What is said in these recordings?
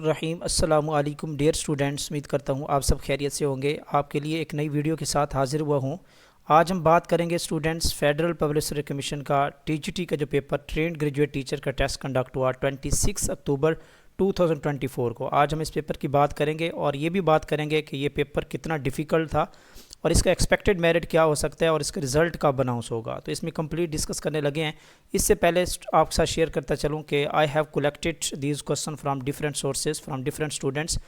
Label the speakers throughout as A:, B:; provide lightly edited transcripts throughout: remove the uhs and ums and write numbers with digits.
A: रहीम अस्सलाम वालेकुम dear students, उम्मीद करता हूँ आप सब खैरियत से होंगे। आपके लिए एक नई वीडियो के साथ हाजिर हुआ हूँ। आज हम बात करेंगे students federal public service commission का टीजीटी का जो पेपर ट्रेंड ग्रेजुएट टीचर का टेस्ट कंडक्ट हुआ 26 अक्टूबर 2024 को। आज हम इस पेपर की बात करेंगे और ये भी बात करेंगे कि ये पेपर कितना डिफ़िकल्ट था और इसका एक्सपेक्टेड मेरिट क्या हो सकता है और इसका रिज़ल्ट कब अनाउंस होगा। तो इसमें कंप्लीट डिस्कस करने लगे हैं। इससे पहले आपके साथ शेयर करता चलूँ कि I have collected these question from different sources from different students.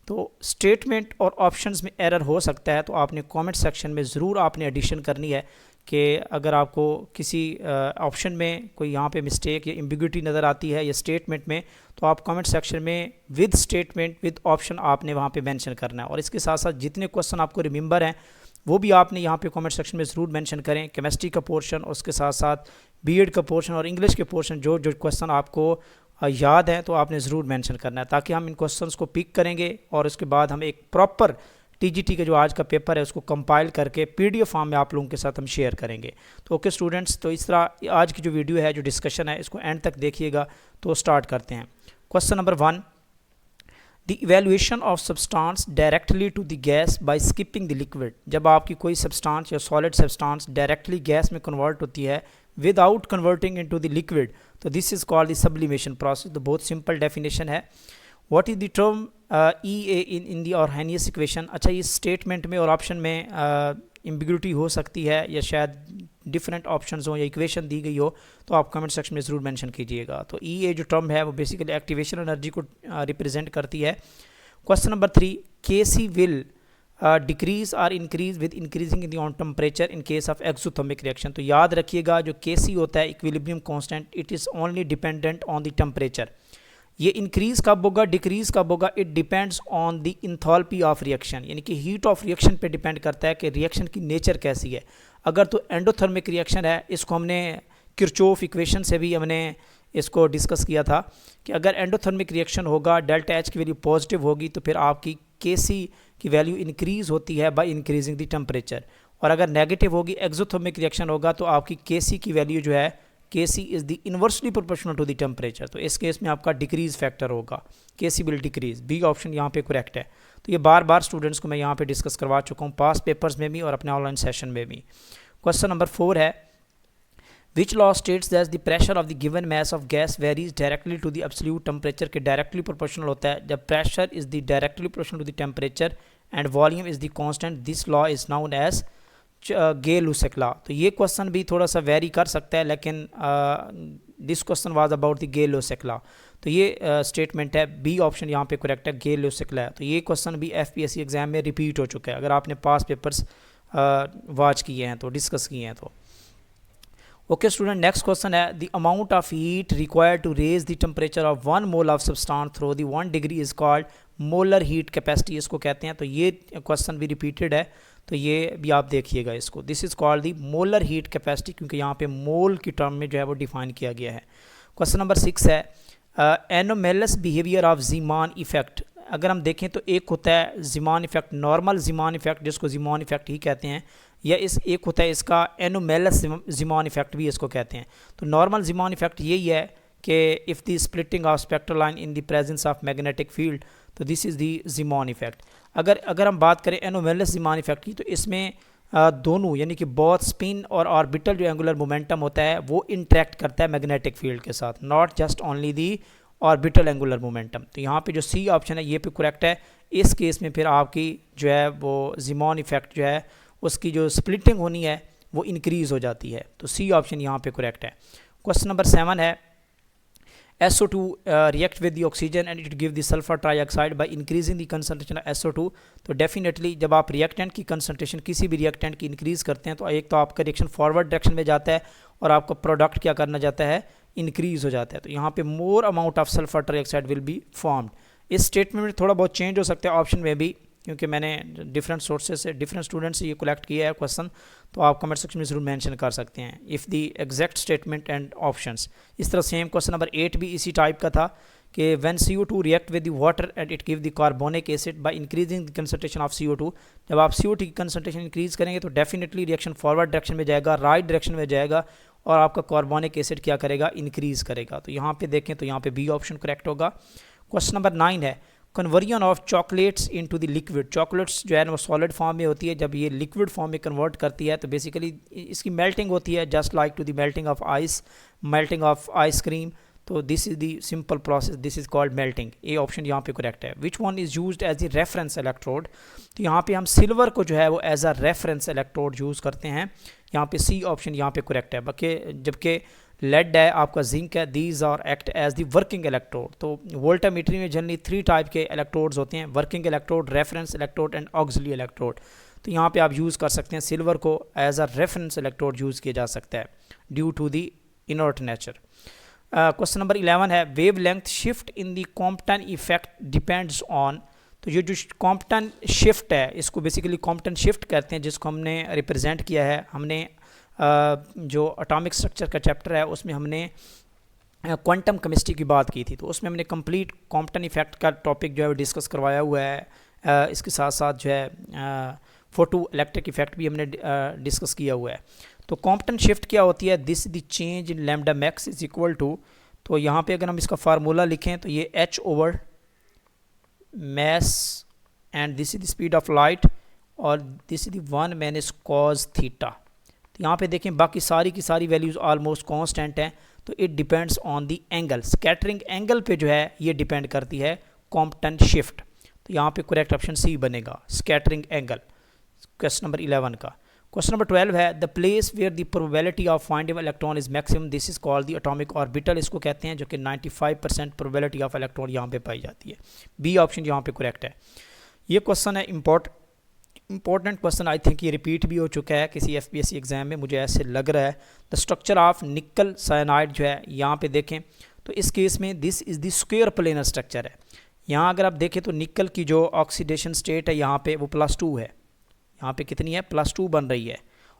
A: तो स्टेटमेंट और ऑप्शंस में एरर हो सकता है, तो आपने कमेंट सेक्शन में ज़रूर आपने एडिशन करनी है कि अगर आपको किसी ऑप्शन में कोई यहाँ पे मिस्टेक या एम्बिग्युइटी नज़र आती है या स्टेटमेंट में, तो आप कमेंट सेक्शन में विद स्टेटमेंट विद ऑप्शन आपने वहाँ पे मेंशन करना है। और इसके साथ साथ जितने क्वेश्चन आपको रिमेंबर हैं वो भी आपने यहाँ पे कमेंट सेक्शन में ज़रूर मेंशन करें। केमिस्ट्री का पोर्शन और उसके साथ साथ बीएड का पोर्शन और इंग्लिश के पोर्शन जो जो क्वेश्चन आपको याद है तो आपने ज़रूर मेंशन करना है, ताकि हम इन क्वेश्चंस को पिक करेंगे और उसके बाद हम एक प्रॉपर टीजीटी का जो आज का पेपर है उसको कंपाइल करके पीडीएफ फॉर्म में आप लोगों के साथ हम शेयर करेंगे। तो ओके स्टूडेंट्स, तो इस तरह आज की जो वीडियो है, जो डिस्कशन है, इसको एंड तक देखिएगा। तो स्टार्ट करते हैं। Question number 1, the evaluation of substance directly to the gas by skipping the liquid. जब आपकी कोई सब्सटेंस या सॉलिड सब्सटेंस डायरेक्टली गैस में कन्वर्ट होती है without converting into the liquid, तो this is called the sublimation process. तो बहुत सिंपल डेफिनेशन है। What is the term E A in the Arrhenius equation. अच्छा, इस स्टेटमेंट में और ऑप्शन में एम्बिग्युइटी हो सकती है या शायद डिफरेंट ऑप्शंस हो या इक्वेशन दी गई हो, तो आप कमेंट सेक्शन में ज़रूर मेंशन कीजिएगा। तो ई ए जो टर्म है वो बेसिकली एक्टिवेशन एनर्जी को रिप्रेजेंट करती है। क्वेश्चन नंबर 3, के सी विल डिक्रीज और increase with increasing in the on temperature in case of exothermic reaction. तो याद रखिएगा, जो के सी होता है equilibrium constant, it is only dependent on the temperature. ये इंक्रीज़ कब होगा, डिक्रीज़ कब होगा, it depends on the enthalpy of reaction, यानी कि हीट ऑफ रिएक्शन पे डिपेंड करता है कि रिएक्शन की नेचर कैसी है। अगर तो एंडोथर्मिक रिएक्शन है, इसको हमने किरचॉफ इक्वेशन से भी हमने इसको डिस्कस किया था कि अगर एंडोथर्मिक रिएक्शन होगा, डेल्टा एच की वैल्यू पॉजिटिव होगी, तो फिर आपकी के सी की वैल्यू इंक्रीज़ होती है बाय इंक्रीजिंग द टेम्परेचर। और अगर नेगेटिव होगी, एक्सोथर्मिक रिएक्शन होगा, तो आपकी के सी की वैल्यू जो है, K C is the inversely proportional to the temperature. तो इस केस में आपका डिक्रीज फैक्टर होगा, K C will decrease. B option यहाँ पे करेक्ट है। तो ये बार बार स्टूडेंट्स को मैं यहाँ पे डिस्कस करवा चुका हूँ, पास पेपर्स में भी और अपने ऑनलाइन सेशन में भी। क्वेश्चन नंबर 4 है, which law states that the pressure of the given mass of gas varies directly to the absolute temperature के डायरेक्टली प्रोपोर्शनल होता है। जब pressure is the directly proportional to the temperature and volume is the constant, this law is known as Gay Lussac law. तो ये question भी थोड़ा सा very कर सकता है, लेकिन this question was about the Gay Lussac law. तो ये स्टेटमेंट है, बी ऑप्शन यहाँ पे करेक्ट है, गे-लुसेक लॉ। तो ये क्वेश्चन भी एफपीएससी एग्जाम में रिपीट हो चुका है, अगर आपने पास पेपर्स वॉच किए हैं तो, डिस्कस किए हैं तो। ओके स्टूडेंट, नेक्स्ट क्वेश्चन है, the amount of heat required to raise the temperature of 1 mole of substance through the 1 degree is called molar heat capacity, इसको कहते हैं। तो ये क्वेश्चन भी रिपीटेड है, तो ये भी आप देखिएगा इसको। This is called the molar heat capacity, क्योंकि यहाँ पे मोल की टर्म में जो है वो डिफाइन किया गया है। क्वेश्चन नंबर 6 है, एनोमेलस बिहेवियर ऑफ ज़ीमान इफेक्ट। अगर हम देखें तो एक होता है ज़ीमान इफेक्ट, नॉर्मल ज़ीमान इफेक्ट जिसको ज़ीमान इफेक्ट ही कहते हैं, या एक होता है इसका एनोमेलस ज़ीमान इफेक्ट भी इसको कहते हैं। तो नॉर्मल ज़ीमान इफेक्ट यही है कि if the splitting of spectral line in the presence of magnetic field, तो दिस इज़ द ज़ीमान इफेक्ट। अगर हम बात करें एनोमेलस ज़ीमान इफेक्ट की, तो इसमें दोनों यानी कि बोथ स्पिन और ऑर्बिटल जो एंगुलर मोमेंटम होता है वो इंटरेक्ट करता है मैग्नेटिक फील्ड के साथ, not just only the orbital angular momentum. तो यहाँ पे जो सी ऑप्शन है ये पे करेक्ट है। इस केस में फिर आपकी जो है वो ज़ीमान इफेक्ट जो है उसकी जो स्प्लिटिंग होनी है वो इंक्रीज़ हो जाती है। तो सी ऑप्शन यहाँ पे करेक्ट है। क्वेश्चन नंबर 7 है, SO2 react with the oxygen and it give the sulfur trioxide by increasing the concentration of SO2। तो डेफिनेटली जब आप रिएक्टेंट की कंसनट्रेशन किसी भी रिएक्टेंट की इंक्रीज़ करते हैं, तो एक तो आपका रिएक्शन फॉरवर्ड डायरेक्शन में जाता है और आपका प्रोडक्ट क्या करना जाता है, इंक्रीज़ हो जाता है। तो यहाँ पे more amount of sulphur trioxide will be formed. इस स्टेटमेंट में थोड़ा बहुत चेंज हो सकता है ऑप्शन में भी, क्योंकि मैंने डिफरेंट सोर्सेज से डिफरेंट स्टूडेंट से ये कलेक्ट किया है क्वेश्चन, तो आप कमेंट सेक्शन में ज़रूर मेंशन कर सकते हैं if the exact statement and options. इस तरह सेम क्वेश्चन नंबर 8 भी इसी टाइप का था कि when CO2 react with the water and it give the carbonic acid by increasing the concentration of CO2। जब आप CO2 की कंसंट्रेशन इंक्रीज़ करेंगे तो डेफिनेटली रिएक्शन फॉरवर्ड डायरेक्शन में जाएगा, राइट डायरेक्शन में जाएगा और आपका कार्बोनिक एसिड क्या करेगा, इंक्रीज़ करेगा। तो यहाँ पे देखें तो यहाँ पे बी ऑप्शन करेक्ट होगा। क्वेश्चन नंबर 9 है conversion of chocolates into the liquid. Chocolates जो है वो सॉलिड फॉर्म में होती है, जब ये लिक्विड फॉर्म में कन्वर्ट करती है तो बेसिकली इसकी मेल्टिंग होती है just like to the melting of ice, melting of ice cream. तो this is the simple process, this is called melting. ये ऑप्शन यहाँ पे करेक्ट है। Which one is used as the reference electrode. तो यहाँ पे हम सिल्वर को जो है वो as a reference electrode use करते हैं। यहाँ पे सी ऑप्शन यहाँ पे करेक्ट है। बाकी जबकि लेड है, आपका जिंक है, these are act as the working electrode. तो वोल्टामीटर में जनरली 3 टाइप के इलेक्ट्रोड्स होते हैं, working electrode, reference electrode and auxiliary electrode. तो यहाँ पे आप यूज़ कर सकते हैं सिल्वर को as a reference electrode use किया जा सकता है due to the inert nature. Question number 11 है wavelength shift in the Compton effect depends on. तो ये जो कॉम्पटन शिफ्ट है इसको बेसिकली कॉम्पटन शिफ्ट कहते हैं, जिसको हमने रिप्रेजेंट किया है। हमने जो एटॉमिक स्ट्रक्चर का चैप्टर है उसमें हमने क्वांटम केमिस्ट्री की बात की थी, तो उसमें हमने कंप्लीट कॉम्पटन इफेक्ट का टॉपिक जो है वो डिस्कस करवाया हुआ है। इसके साथ साथ जो है फोटो इलेक्ट्रिक इफेक्ट भी हमने डिस्कस किया हुआ है। तो कॉम्पटन शिफ्ट क्या होती है, this the change in lambda max is equal to, तो यहाँ पे अगर हम इसका फार्मूला लिखें तो ये h over mass and this is the speed of light और this is the 1 minus cos theta. तो यहाँ पे देखें बाकी सारी की सारी वैल्यूज़ ऑलमोस्ट कांस्टेंट हैं। तो it depends on the angle, scattering angle पे जो है ये डिपेंड करती है कॉम्पटन शिफ्ट। तो यहाँ पे करेक्ट ऑप्शन सी बनेगा, स्कैटरिंग एंगल, क्वेश्चन नंबर 11 का। क्वेश्चन नंबर 12 है the place where the probability of finding electron is maximum, this is called the atomic orbital, इसको कहते हैं, जो कि 95% प्रोबेबिलिटी ऑफ इलेक्ट्रॉन यहाँ पे पाई जाती है। बी ऑप्शन यहाँ पे करेक्ट है। ये क्वेश्चन है इंपॉर्टेंट क्वेश्चन, आई थिंक ये रिपीट भी हो चुका है किसी एफपीएससी एग्जाम में, मुझे ऐसे लग रहा है। द स्ट्रक्चर ऑफ निकल साइनाइड जो है यहाँ पे देखें तो इस केस में this is the square planar structure है। यहाँ अगर आप देखें तो निकल की जो ऑक्सीडेशन स्टेट है यहाँ पे वो +2 है, यहाँ पे कितनी है +2 बन रही है।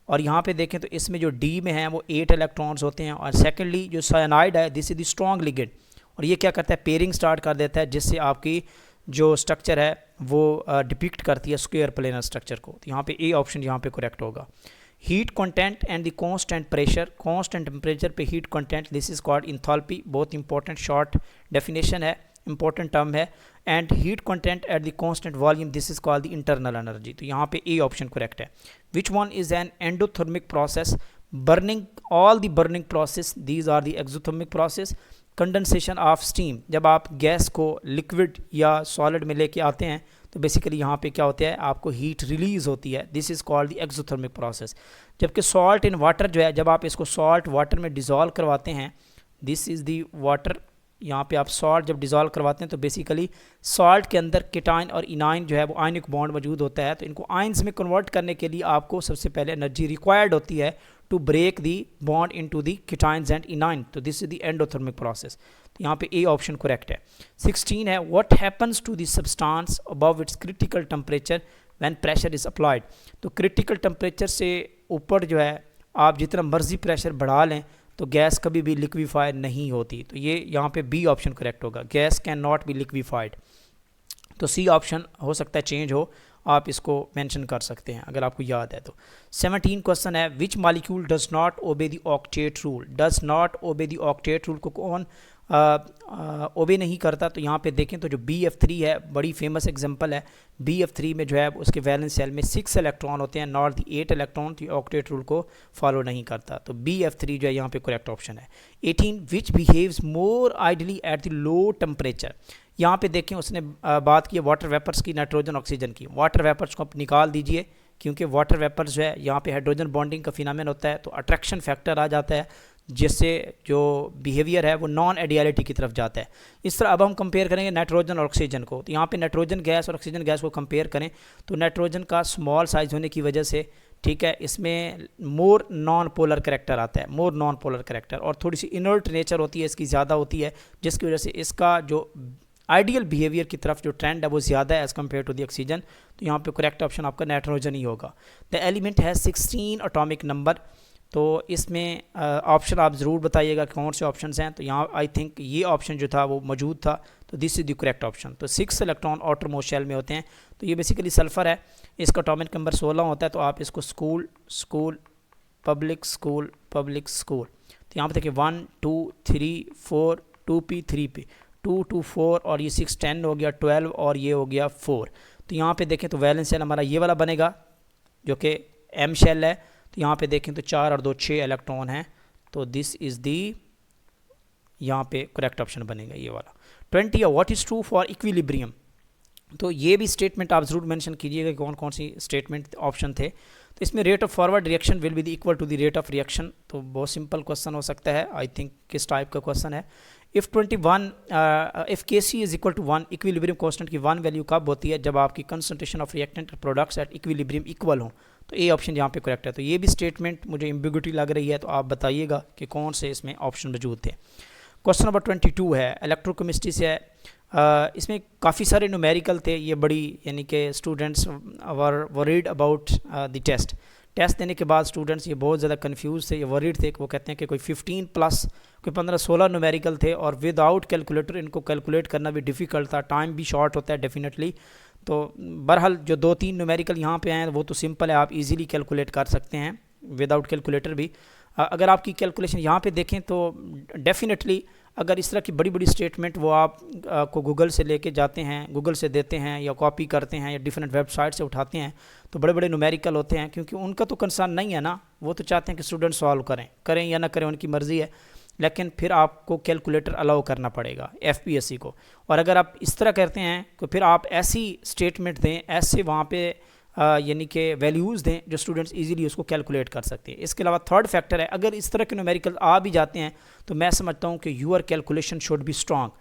A: और यहाँ पे देखें तो इसमें जो डी में है वो 8 इलेक्ट्रॉन्स होते हैं। और सेकेंडली जो साइनाइड है this is the strong ligand, और ये क्या करता है पेयरिंग स्टार्ट कर देता है, जिससे आपकी जो स्ट्रक्चर है वो डिपिक्ट करती है स्क्वायर प्लेनर स्ट्रक्चर को। तो यहाँ पे ए ऑप्शन यहाँ पे करेक्ट होगा। Heat content and the constant pressure, constant temperature पे heat content, this is called enthalpy, बहुत इंपॉर्टेंट शॉर्ट डेफिनेशन है, इंपॉर्टेंट टर्म है। And heat content at the constant volume, this is called the internal energy. तो यहाँ पे A option correct है। Which one is an endothermic process, burning, all the burning process these are the exothermic process. Condensation of steam, जब आप gas को liquid या solid में लेके आते हैं तो बेसिकली यहाँ पे क्या होता है आपको हीट रिलीज होती है, this is called the exothermic process. जबकि सॉल्ट इन वाटर जो है, जब आप इसको सॉल्ट वाटर में डिज़ोल्व करवाते हैं, दिस इज़ दी वाटर, यहाँ पे आप सॉल्ट जब डिज़ोल्व करवाते हैं तो बेसिकली सॉल्ट के अंदर केटाइन और इनाइन जो है वो आयनिक बॉन्ड मौजूद होता है। तो इनको आयंस में कन्वर्ट करने के लिए आपको सबसे पहले एनर्जी रिक्वायर्ड होती है to break the bond into the cations and anion. तो this is the endothermic process. तो यहाँ पे ए ऑप्शन करेक्ट है। 16 है what happens to the substance above its critical temperature when pressure is applied. तो critical temperature से ऊपर जो है आप जितना मर्जी प्रेशर बढ़ा लें तो गैस कभी भी लिक्विफाई नहीं होती। तो ये यहाँ पे बी ऑप्शन करेक्ट होगा, gas can not be liquefied. तो सी ऑप्शन हो सकता है चेंज हो, आप इसको मेंशन कर सकते हैं अगर आपको याद है तो। 17 क्वेश्चन है which molecule does not obey the octet rule, does not obey the octet rule को कौन ओबे नहीं करता। तो यहाँ पे देखें तो जो BF3 है बड़ी फेमस एग्जांपल है। BF3 में जो है उसके वैलेंस शेल में 6 इलेक्ट्रॉन होते हैं, नॉट दी 8 इलेक्ट्रॉन, तो ऑक्टेट रूल को फॉलो नहीं करता। तो BF3 जो है यहाँ पे करेक्ट ऑप्शन है। 18 which behaves more ideally at the low temperature. यहाँ पे देखें उसने बात की वाटर वेपर्स की, नाइट्रोजन ऑक्सीजन की। वाटर वेपर्स को आप निकाल दीजिए क्योंकि वाटर वेपर्स जो है यहाँ पे हाइड्रोजन बॉन्डिंग का फिनोमेनन होता है, तो अट्रैक्शन फैक्टर आ जाता है जिससे जो बिहेवियर है वो नॉन आइडियलिटी की तरफ जाता है। इस तरह अब हम कंपेयर करेंगे नाइट्रोजन और ऑक्सीजन को। तो यहाँ पे नाइट्रोजन गैस और ऑक्सीजन गैस को कंपेयर करें तो नाइट्रोजन का स्मॉल साइज होने की वजह से, ठीक है, इसमें मोर नॉन पोलर करेक्टर आता है, मोर नॉन पोलर करेक्टर, और थोड़ी सी इनर्ट नेचर होती है इसकी, ज़्यादा होती है, जिसकी वजह से इसका जो आइडियल बिहेवियर की तरफ जो ट्रेंड है वो ज़्यादा है as compare to the oxygen. तो यहाँ पे करेक्ट ऑप्शन आपका नाइट्रोजन ही होगा। द एलिमेंट है 16 एटॉमिक नंबर। तो इसमें ऑप्शन आप ज़रूर बताइएगा कौन से ऑप्शंस हैं। तो यहाँ आई थिंक ये ऑप्शन जो था वो मौजूद था, तो this is the correct option. तो 6 इलेक्ट्रॉन आउटर मोस्ट शेल में होते हैं। तो ये बेसिकली सल्फ़र है, इसका एटॉमिक नंबर 16 होता है। तो आप इसको school school public school public school, तो यहाँ पर देखिए 1 2 3 4 2p 3p, 2 2 4 और ये 6 10 हो गया 12 और ये हो गया 4। तो यहाँ पे देखें तो वैलेंस शेल हमारा ये वाला बनेगा जो कि एम शेल है। तो यहाँ पे देखें तो 4 और 2 6 इलेक्ट्रॉन हैं। तो दिस इज़ दी यहाँ पे करेक्ट ऑप्शन बनेगा ये वाला। 20 what is true for equilibrium. तो ये भी स्टेटमेंट आप ज़रूर मेंशन कीजिएगा कौन कौन सी स्टेटमेंट ऑप्शन थे। तो इसमें rate of forward reaction will be equal to the rate of reaction. तो बहुत सिंपल क्वेश्चन हो सकता है, आई थिंक किस टाइप का क्वेश्चन है। If 21 if Kc is equal to 1 equilibrium constant की 1 वैल्यू कब होती है, जब आपकी concentration of reactant products at equilibrium equal हो। तो ए ऑप्शन यहाँ पे करेक्ट है। तो ये भी स्टेटमेंट मुझे एम्बिग्युइटी लग रही है, तो आप बताइएगा कि कौन से इसमें ऑप्शन मौजूद थे। क्वेश्चन नंबर 22 है इलेक्ट्रोकेमिस्ट्री से है। इसमें काफ़ी सारे न्यूमेरिकल थे, ये बड़ी यानी कि students were worried about the test देने के बाद स्टूडेंट्स ये बहुत ज़्यादा कंफ्यूज थे, ये वरीड थे। वो कहते हैं कि कोई 15 प्लस कोई 15-16 न्यूमेरिकल थे और विदाउट कैलकुलेटर इनको कैलकुलेट करना भी डिफ़िकल्ट था, टाइम भी शॉर्ट होता है डेफिनेटली। तो बहरहाल जो 2-3 न्यूमेरिकल यहाँ पे आए हैं वो तो सिंपल है, आप इजीली कैलकुलेट कर सकते हैं विदाउट कैलकुलेटर भी। अगर आपकी कैलकुलेशन यहाँ पे देखें तो डेफिनेटली अगर इस तरह की बड़ी बड़ी स्टेटमेंट वो आप को गूगल से लेके जाते हैं, गूगल से देते हैं या कॉपी करते हैं या डिफरेंट वेबसाइट से उठाते हैं, तो बड़े बड़े न्यूमेरिकल होते हैं, क्योंकि उनका तो कंसर्न नहीं है ना, वो तो चाहते हैं कि स्टूडेंट सॉल्व करें या ना करें उनकी मर्ज़ी है, लेकिन फिर आपको कैलकुलेटर अलाउ करना पड़ेगा FPSC को। और अगर आप इस तरह करते हैं तो फिर आप ऐसी स्टेटमेंट दें, ऐसे वहाँ पे यानी कि वैल्यूज़ दें जो स्टूडेंट्स इजीली उसको कैलकुलेट कर सकते हैं। इसके अलावा थर्ड फैक्टर है, अगर इस तरह के न्यूमेरिकल आ भी जाते हैं तो मैं समझता हूँ कि your calculation should be strong.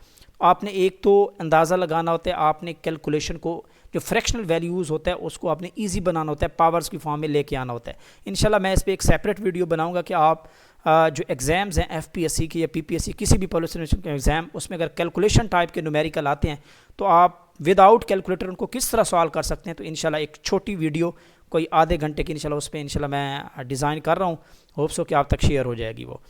A: आपने एक तो अंदाज़ा लगाना होता है, आपने कैलकुलेशन को जो फ्रैक्शनल वैल्यूज़ होता है उसको आपने ईजी बनाना होता है, पावर्स की फॉर्म में लेके आना होता है। इंशाल्लाह मैं इस पर एक सेपरेट वीडियो बनाऊँगा कि आप जो एग्ज़ाम्स हैं FPSC की या PPSC किसी भी पब्लिक सर्विस के एग्ज़ाम, उसमें अगर कैलकुलेशन टाइप के न्यूमेरिकल आते हैं तो आप विदाउट कैलकुलेटर उनको किस तरह सॉल्व कर सकते हैं। तो इंशाल्लाह एक छोटी वीडियो कोई आधे घंटे की इंशाल्लाह उस पर इंशाल्लाह मैं डिज़ाइन कर रहा हूँ, होप्स हो कि आप तक शेयर हो जाएगी वो।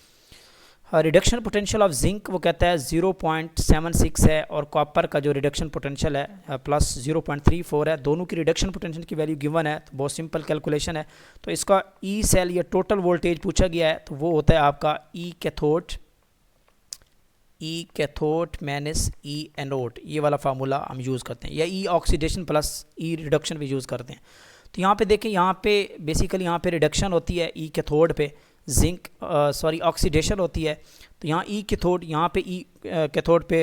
A: रिडक्शन पोटेंशियल ऑफ जिंक वो कहता है 0.76 है और कॉपर का जो रिडक्शन पोटेंशियल है प्लस 0.34 है। दोनों की रिडक्शन पोटेंशियल की वैल्यू गिवन है, तो बहुत सिंपल कैलकुलेशन है। तो इसका ई सेल या टोटल वोल्टेज पूछा गया है, तो वो होता है आपका ई कैथोड माइनस ई एनोड, ये वाला फार्मूला हम यूज़ करते हैं, या ई ऑक्सीडेशन प्लस ई रिडक्शन भी यूज़ करते हैं। तो यहाँ पे देखें, यहाँ पे बेसिकली यहाँ पे रिडक्शन होती है ई कैथोड पे, जिंक ऑक्सीडेशन होती है। तो यहाँ ई कैथोड, यहाँ पे ई कैथोड पे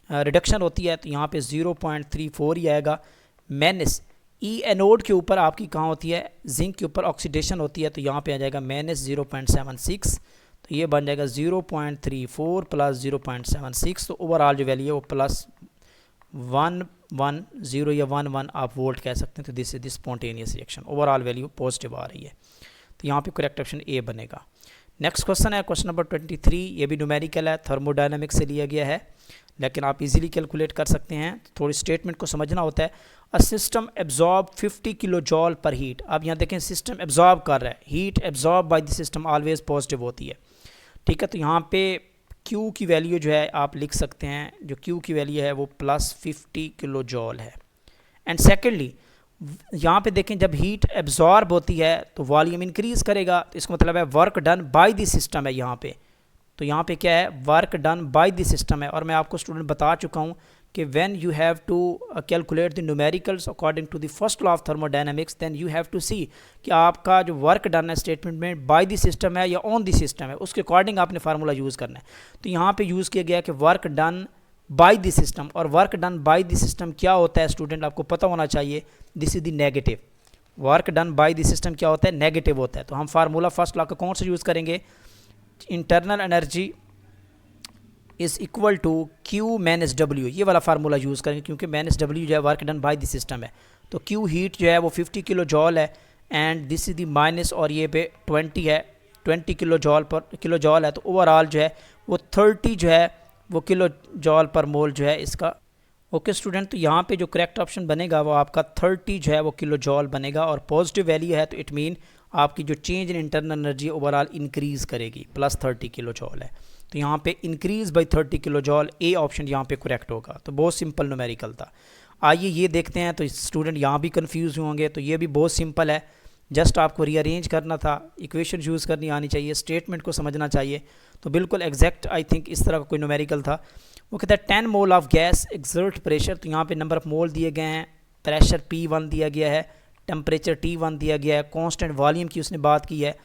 A: रिडक्शन होती है, तो यहाँ पे 0.34 ही आएगा। माइनस ई एनोड के ऊपर आपकी कहाँ होती है, जिंक के ऊपर ऑक्सीडेशन होती है, तो यहाँ पे आ जाएगा माइनस 0.76, तो ये बन जाएगा 0.34 प्लस 0.76। तो ओवरऑल जो वैल्यू है वो प्लस 110 या 11 आप वोल्ट कह सकते हैं। तो this is this spontaneous reaction, overall value positive आ रही है, तो यहाँ पे करेक्ट ऑप्शन ए बनेगा। नेक्स्ट क्वेश्चन है क्वेश्चन नंबर 23, ये भी न्यूमेरिकल है, थर्मोडायनामिक्स से लिया गया है, लेकिन आप इजीली कैलकुलेट कर सकते हैं। तो थोड़ी स्टेटमेंट को समझना होता है। अ सिस्टम एब्जॉर्ब 50 किलो जॉल पर हीट। अब यहाँ देखें सिस्टम एब्जॉर्ब कर रहा है, heat absorb by the system always positive होती है, ठीक है। तो यहाँ पे Q की वैल्यू जो है आप लिख सकते हैं, जो Q की वैल्यू है वो प्लस 50 किलो जॉल है। एंड सेकेंडली यहाँ पे देखें, जब हीट एब्जॉर्ब होती है तो वॉल्यूम इंक्रीज़ करेगा, तो इसका मतलब है work done by the system है यहाँ पे। तो यहाँ पे क्या है, work done by the system है। और मैं आपको स्टूडेंट बता चुका हूँ कि when you have to calculate the numericals according to the first law of thermodynamics, then you have to see कि आपका जो वर्क डन है स्टेटमेंट में बाय द सिस्टम है या ऑन द सिस्टम है, उसके अकॉर्डिंग आपने फार्मूला यूज़ करना है। तो यहाँ पे यूज़ किया गया कि work done by the system, और work done by the system क्या होता है स्टूडेंट, आपको पता होना चाहिए, this is the negative. Work done by the system क्या होता है, नेगेटिव होता है। तो हम फार्मूला फर्स्ट लॉ का कौन सा यूज़ करेंगे, internal energy is equal to Q minus W, ये वाला फार्मूला यूज़ करेंगे, क्योंकि माइनस W जो है work done by the system है। तो Q हीट जो है वो 50 किलो जॉल है, and this is the minus, और ये पे 20 है, 20 किलो जॉल है। तो ओवरऑल जो है वो 30 जो है वो किलो जॉल पर मोल जो है इसका। ओके स्टूडेंट, तो यहाँ पे जो करेक्ट ऑप्शन बनेगा वो आपका 30 जो है वो किलो जॉल बनेगा, और पॉजिटिव वैल्यू है तो इट मीन आपकी जो change in internal energy overall increase करेगी, प्लस 30 किलो जॉल है। तो यहाँ पे increase by 30 kilo joule, A option यहाँ पे करेक्ट होगा। तो बहुत सिंपल न्यूमेरिकल था। आइए ये देखते हैं, तो स्टूडेंट यहाँ भी कंफ्यूज होंगे, तो ये भी बहुत सिंपल है, जस्ट आपको रीअरेंज करना था, इक्वेशन यूज़ करनी आनी चाहिए, स्टेटमेंट को समझना चाहिए। तो बिल्कुल एग्जैक्ट आई थिंक इस तरह का कोई न्यूमेरिकल था। वो कहता है 10 mole of gas exert pressure, तो यहाँ पे नंबर ऑफ मोल दिए गए हैं, प्रेशर P1 दिया गया है, टेम्परेचर T1 दिया गया है, कांस्टेंट वॉल्यूम की उसने बात की है।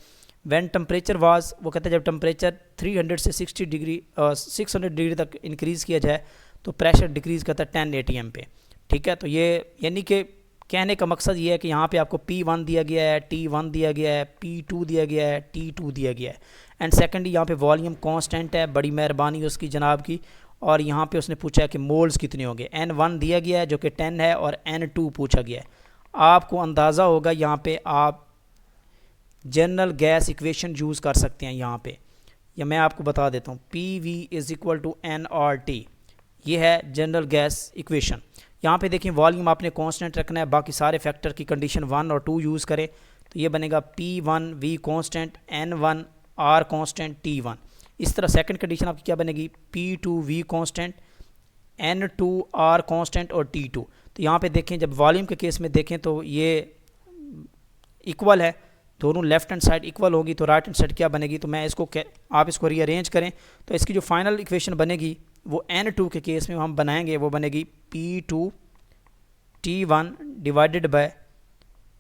A: व्हेन टेम्परेचर वाज, वो कहता है जब टेम्परेचर 300 से 600 डिग्री तक इंक्रीज़ किया जाए तो प्रेशर डिक्रीज़ करता है 10 atm पे। ठीक है, तो ये यानी कि कहने का मकसद ये है कि यहाँ पे आपको P1 दिया गया है, T1 दिया गया है, P2 दिया गया है, T2 दिया गया है, एंड सेकेंडली यहाँ पे वॉल्यूम कांस्टेंट है, बड़ी मेहरबानी उसकी जनाब की। और यहाँ पे उसने पूछा है कि मोल्स कितने होंगे, N1 दिया गया है जो कि 10 है, और N2 पूछा गया है। आपको अंदाज़ा होगा यहाँ पे आप जनरल गैस इक्वेशन यूज़ कर सकते हैं यहाँ पे, या मैं आपको बता देता हूँ, PV is equal to NRT, ये है जनरल गैस इक्वेशन। यहाँ पे देखें वॉल्यूम आपने कांस्टेंट रखना है, बाकी सारे फैक्टर की कंडीशन 1 और 2 यूज़ करें, तो ये बनेगा P1V constant, N1 R constant, T1। इस तरह सेकंड कंडीशन आपकी क्या बनेगी, P2V constant, N2 R constant और T2। तो यहाँ पे देखें जब वॉल्यूम के केस में देखें तो ये इक्वल है, दोनों लेफ्ट हैंड साइड इक्वल होगी, तो राइट हैंड साइड क्या बनेगी, तो मैं इसको आप इसको रीअरेंज करें तो इसकी जो फाइनल इक्वेशन बनेगी वो N2 के केस में हम बनाएंगे, वो बनेगी P2 T1 divided by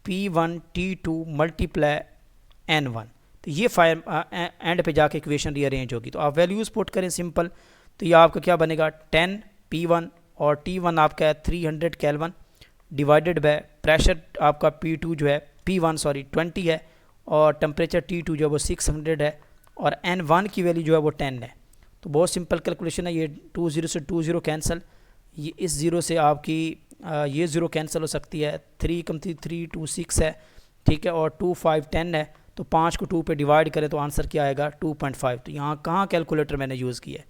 A: P1 T2 multiply N1। तो ये एंड पे जाके इक्वेशन रीअरेंज होगी। तो आप वैल्यूज़ पुट करें सिंपल, तो ये आपका क्या बनेगा 10 P1 और T1 आपका है 300 केल्विन डिवाइडेड बाय प्रेशर आपका P2 जो है P1 सॉरी 20 है, और टेम्परेचर T2 जो है वो 600 है, और N1 की वैल्यू जो है वो 10 है। तो बहुत सिंपल कैलकुलेशन है, ये 20 से 20 कैंसिल, ये इस ज़ीरो से आपकी ये ज़ीरो कैंसिल हो सकती है, 3 कम 3 2 6 है, ठीक है, और 2 5 10 है, तो 5 को 2 पे डिवाइड करें तो आंसर क्या आएगा 2.5। तो यहाँ कहाँ कैलकुलेटर मैंने यूज़ किया है,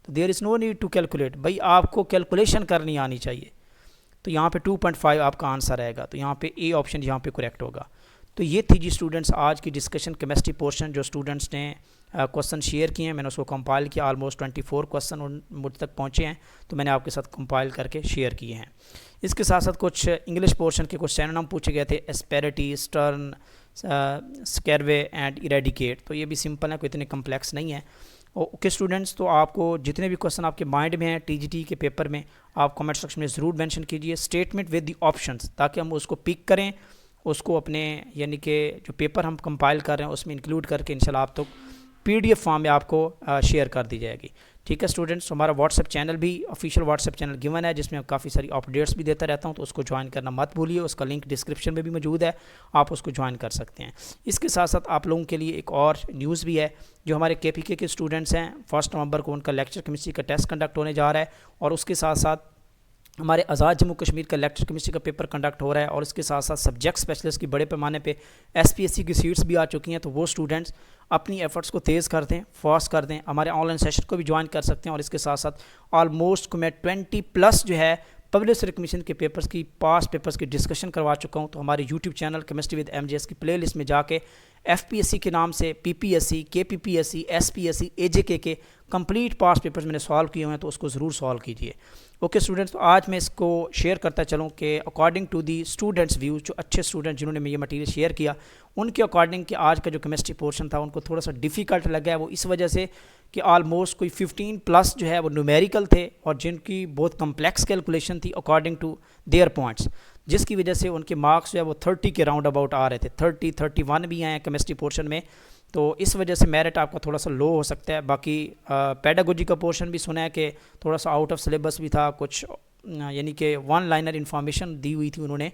A: तो there is no need to calculate, भाई आपको कैलकुलेशन करनी आनी चाहिए। तो यहाँ पे 2.5 आपका आंसर आएगा, तो यहाँ पे ए ऑप्शन यहाँ पे करेक्ट होगा। तो ये थी जी स्टूडेंट्स आज की डिस्कशन केमिस्ट्री पोर्शन, जो स्टूडेंट्स ने क्वेश्चन शेयर किए हैं, मैंने उसको कंपाइल किया, ऑलमोस्ट 24 क्वेश्चन मुझ तक पहुँचे हैं, तो मैंने आपके साथ कंपाइल करके शेयर किए हैं। इसके साथ साथ कुछ इंग्लिश पोर्शन के कुछ सिनोनिम पूछे गए थे, एस्पेरिटी, स्टर्न, स्कैरवे एंड इरेडिकेट, तो ये भी सिंपल है, कोई इतने कम्प्लेक्स नहीं है। ओके स्टूडेंट्स, तो आपको जितने भी क्वेश्चन आपके माइंड में हैं टीजीटी के पेपर में, आप कमेंट सेक्शन में ज़रूर मेंशन कीजिए स्टेटमेंट विद द ऑप्शंस, ताकि हम उसको पिक करें, उसको अपने यानी कि जो पेपर हम कंपाइल कर रहे हैं उसमें इंक्लूड करके इंशाल्लाह आप तो PDF फॉर्म में आपको शेयर कर दी जाएगी। ठीक है स्टूडेंट्स, हमारा व्हाट्सएप चैनल भी ऑफिशियल व्हाट्सएप चैनल गिवन है, जिसमें काफ़ी सारी अपडेट्स भी देता रहता हूं, तो उसको ज्वाइन करना मत भूलिए, उसका लिंक डिस्क्रिप्शन में भी मौजूद है, आप उसको ज्वाइन कर सकते हैं। इसके साथ साथ आप लोगों के लिए एक और न्यूज़ भी है, जो हमारे KPK के स्टूडेंट्स हैं 1 नवंबर को उनका लेक्चर केमिस्ट्री का टेस्ट कंडक्ट होने जा रहा है, और उसके साथ साथ हमारे आज़ाद जम्मू कश्मीर का लेक्चर केमिस्ट्री का पेपर कंडक्ट हो रहा है, और इसके साथ साथ सब्जेक्ट स्पेशलिस्ट की बड़े पैमाने पे SPSC की सीट्स भी आ चुकी हैं। तो वो स्टूडेंट्स अपनी एफर्ट्स को तेज़ कर दें, फास्ट कर दें, हमारे ऑनलाइन सेशन को भी ज्वाइन कर सकते हैं। और इसके साथ साथ ऑलमोस्ट को मैं 20+ जो है पब्लिक सर्विस कमीशन के पेपर्स की पास पेपर्स की डिस्कशन करवा चुका हूं। तो हमारे YouTube channel chemistry with MJS की प्लेलिस्ट में जाके FPSC के नाम से PPSC, KPPSC, SPSC, AJK के कंप्लीट पास पेपर्स मैंने सॉल्व किए हुए हैं, तो उसको ज़रूर सॉल्व कीजिए। ओके स्टूडेंट्स, तो आज मैं इसको शेयर करता चलूँ कि according to the students view, जो अच्छे स्टूडेंट जिन्होंने मैं ये मटेरियल शेयर किया, उनके अकॉर्डिंग कि आज का जो केमिस्ट्री पोर्शन था उनको थोड़ा सा डिफ़िकल्ट लगा है, वो इस वजह से कि ऑलमोस्ट कोई 15+ जो है वो न्यूमेरिकल थे, और जिनकी बहुत कम्प्लेक्स कैलकुलेशन थी अकॉर्डिंग टू देयर पॉइंट्स, जिसकी वजह से उनके मार्क्स जो है वो 30 के राउंड अबाउट आ रहे थे, 30 31 भी आए हैं केमिस्ट्री पोर्शन में। तो इस वजह से मेरिट आपका थोड़ा सा लो हो सकता है। बाकी पेडागोजी का पोर्शन भी सुना है कि थोड़ा सा आउट ऑफ सिलेबस भी था, कुछ यानी कि 1 लाइनर इन्फॉर्मेशन दी हुई थी उन्होंने।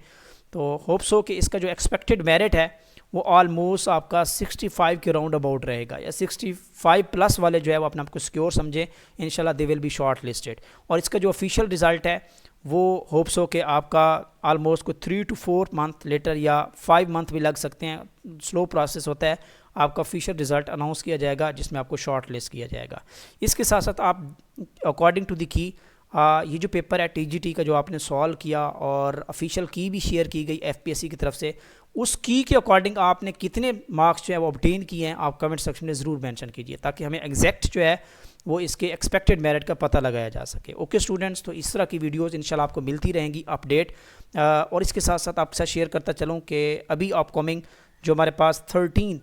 A: तो होप्स हो कि इसका जो एक्सपेक्टेड मेरिट है वो ऑलमोस्ट आपका 65 के राउंड अबाउट रहेगा, या 65+ वाले जो है वो अपने आपको सिक्योर समझें, इंशाल्लाह they will be short listed. और इसका जो ऑफिशियल रिज़ल्ट है वो होप्स हो कि आपका ऑलमोस्ट को 3 to 4 मंथ लेटर या 5 मंथ भी लग सकते हैं, स्लो प्रोसेस होता है। आपका ऑफिशियल रिज़ल्ट अनाउंस किया जाएगा, जिसमें आपको शॉर्ट लिस्ट किया जाएगा। इसके साथ साथ आप अकॉर्डिंग टू द की ये जो पेपर है TGT का जो आपने सॉल्व किया, और ऑफिशियल की भी शेयर की गई FPSC की तरफ से, उस की के अकॉर्डिंग आपने कितने मार्क्स जो है वो ऑब्टेन किए हैं, आप कमेंट सेक्शन में ज़रूर मेंशन कीजिए, ताकि हमें एग्जैक्ट जो है वो इसके एक्सपेक्टेड मेरिट का पता लगाया जा सके। ओके स्टूडेंट्स, तो इस तरह की वीडियोस इंशाल्लाह आपको मिलती रहेंगी अपडेट। और इसके साथ साथ आपके साथ शेयर करता चलूँ कि अभी अपकमिंग जो हमारे पास 13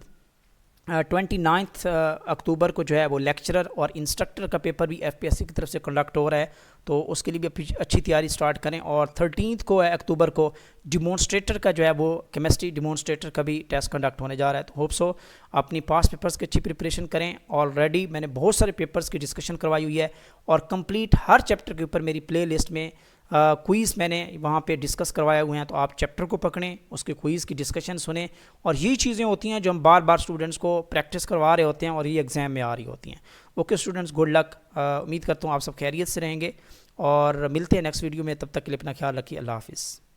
A: 29 अक्टूबर को जो है वो लेक्चरर और इंस्ट्रक्टर का पेपर भी एफपीएससी की तरफ से कंडक्ट हो रहा है, तो उसके लिए भी अच्छी तैयारी स्टार्ट करें। और 13 को अक्टूबर को डिमॉन्स्ट्रेटर का जो है वो केमिस्ट्री डिमॉन्स्ट्रेटर का भी टेस्ट कंडक्ट होने जा रहा है। तो होप सो अपनी पास पेपर्स की अच्छी प्रिपरेशन करें। ऑलरेडी मैंने बहुत सारे पेपर्स की डिस्कशन करवाई हुई है और कंप्लीट हर चैप्टर के ऊपर मेरी प्ले लिस्ट में क्विज़ मैंने वहाँ पे डिस्कस करवाए हुए हैं, तो आप चैप्टर को पकड़ें, उसके क्विज़ की डिस्कशन सुने, और यही चीज़ें होती हैं जो हम बार बार स्टूडेंट्स को प्रैक्टिस करवा रहे होते हैं और ये एग्ज़ाम में आ रही होती हैं। Okay students, good luck. उम्मीद करता हूँ आप सब खैरियत से रहेंगे और मिलते हैं नेक्स्ट वीडियो में। तब तक के लिए अपना ख्याल रखिए। अल्लाह हाफिज़।